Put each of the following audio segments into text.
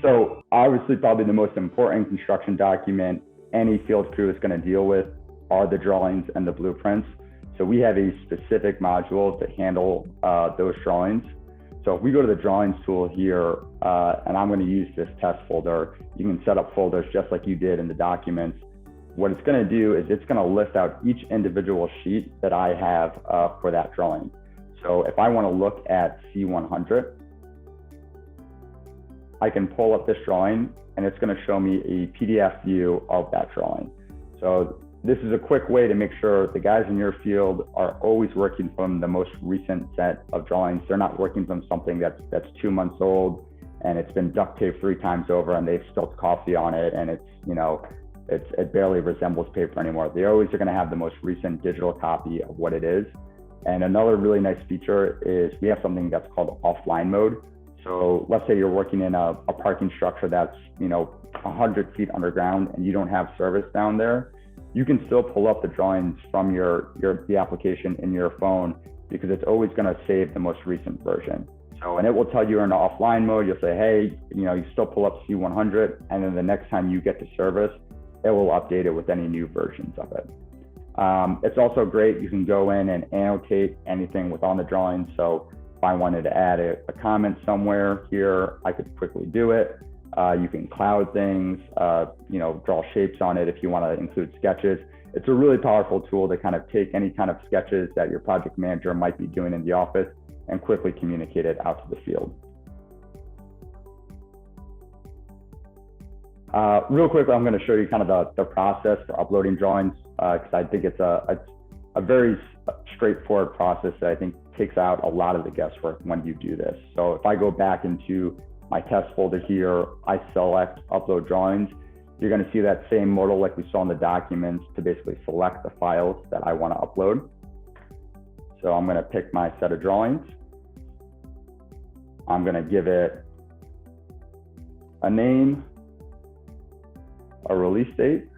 So obviously, probably the most important construction document any field crew is going to deal with are the drawings and the blueprints. So we have a specific module to handle those drawings. So if we go to the drawings tool here, and I'm going to use this test folder, you can set up folders just like you did in the documents. What it's going to do is it's going to list out each individual sheet that I have for that drawing. So if I want to look at C100, I can pull up this drawing and it's going to show me a PDF view of that drawing. So this is a quick way to make sure the guys in your field are always working from the most recent set of drawings. They're not working from something that's 2 months old and it's been duct taped 3 times over and they've spilled coffee on it and it's, you know, it barely resembles paper anymore. They always are going to have the most recent digital copy of what it is. And another really nice feature is we have something that's called offline mode. So let's say you're working in a parking structure that's, you know, 100 feet underground and you don't have service down there. You can still pull up the drawings from the application in your phone because it's always going to save the most recent version. So, and it will tell you in offline mode, you'll say, hey, you know, you still pull up C100, and then the next time you get to service, it will update it with any new versions of it. It's also great. You can go in and annotate anything within the drawing. So if I wanted to add a comment somewhere here, I could quickly do it. You can cloud things, you know, draw shapes on it if you want to include sketches. It's a really powerful tool to kind of take any kind of sketches that your project manager might be doing in the office and quickly communicate it out to the field. Real quickly, I'm going to show you kind of the process for uploading drawings because I think it's a very straightforward process that I think takes out a lot of the guesswork when you do this. So if I go back into my test folder here, I select upload drawings. You're going to see that same modal like we saw in the documents to basically select the files that I want to upload. So I'm going to pick my set of drawings. I'm going to give it a name, a release date,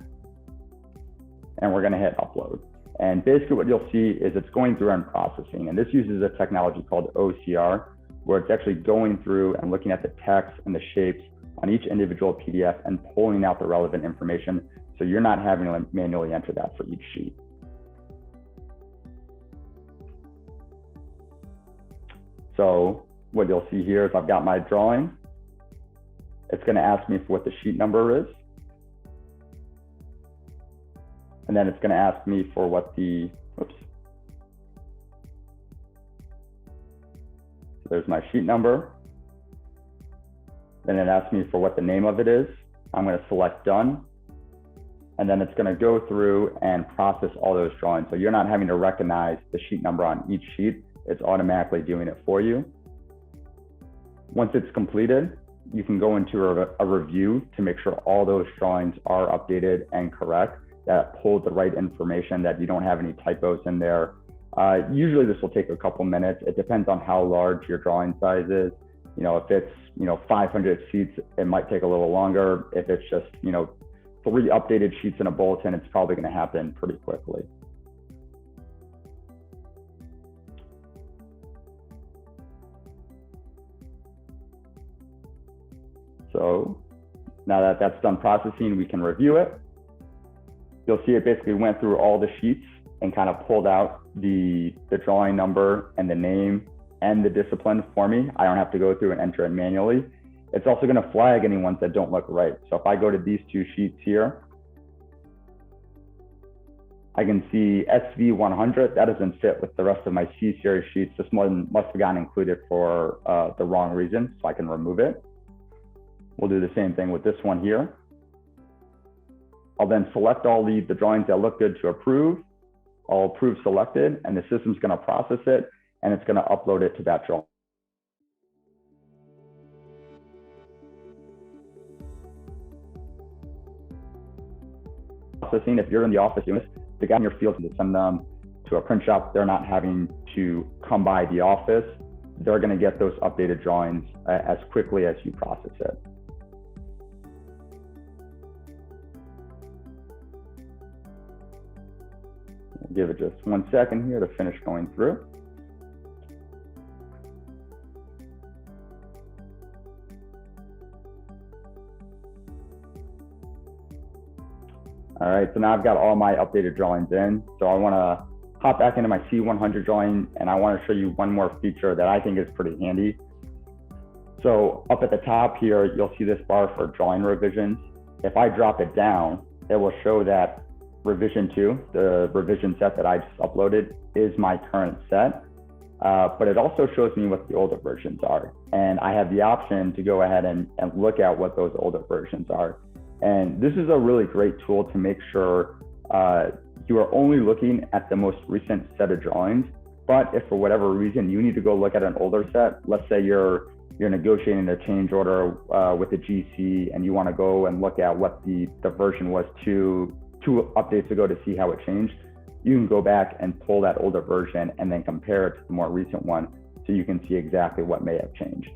and we're going to hit upload. And basically what you'll see is it's going through and processing. And this uses a technology called OCR, where it's actually going through and looking at the text and the shapes on each individual PDF and pulling out the relevant information. So you're not having to manually enter that for each sheet. So what you'll see here is I've got my drawing. It's going to ask me for what the sheet number is. And then it's going to ask me for what the, oops. So there's my sheet number. Then it asks me for what the name of it is. I'm going to select done. And then it's going to go through and process all those drawings. So you're not having to recognize the sheet number on each sheet. It's automatically doing it for you. Once it's completed, you can go into a review to make sure all those drawings are updated and correct, that pulled the right information, that you don't have any typos in there. Usually this will take a couple minutes. It depends on how large your drawing size is. You know, if it's, 500 sheets, it might take a little longer. If it's just, 3 updated sheets in a bulletin, it's probably going to happen pretty quickly. So now that that's done processing, we can review it. You'll see it basically went through all the sheets and kind of pulled out the drawing number and the name and the discipline for me. I don't have to go through and enter it manually. It's also going to flag any ones that don't look right. So if I go to these 2 sheets here, I can see SV100, that doesn't fit with the rest of my C-series sheets. This one must have gotten included for the wrong reason, so I can remove it. We'll do the same thing with this one here. I'll then select all the drawings that look good to approve. I'll approve selected, and the system's going to process it, and it's going to upload it to that drawing. Processing, if you're in the office doing this, the guy in your field can send them to a print shop. They're not having to come by the office. They're going to get those updated drawings as quickly as you process it. Give it just 1 second here to finish going through. All right, so now I've got all my updated drawings in. So I want to hop back into my C100 drawing, and I want to show you one more feature that I think is pretty handy. So up at the top here, you'll see this bar for drawing revisions. If I drop it down, it will show that revision 2, the revision set that I just uploaded, is my current set. But it also shows me what the older versions are. And I have the option to go ahead and look at what those older versions are. And this is a really great tool to make sure you are only looking at the most recent set of drawings. But if for whatever reason you need to go look at an older set, let's say you're negotiating a change order with a GC and you want to go and look at what the version was two updates ago to see how it changed, you can go back and pull that older version and then compare it to the more recent one so you can see exactly what may have changed.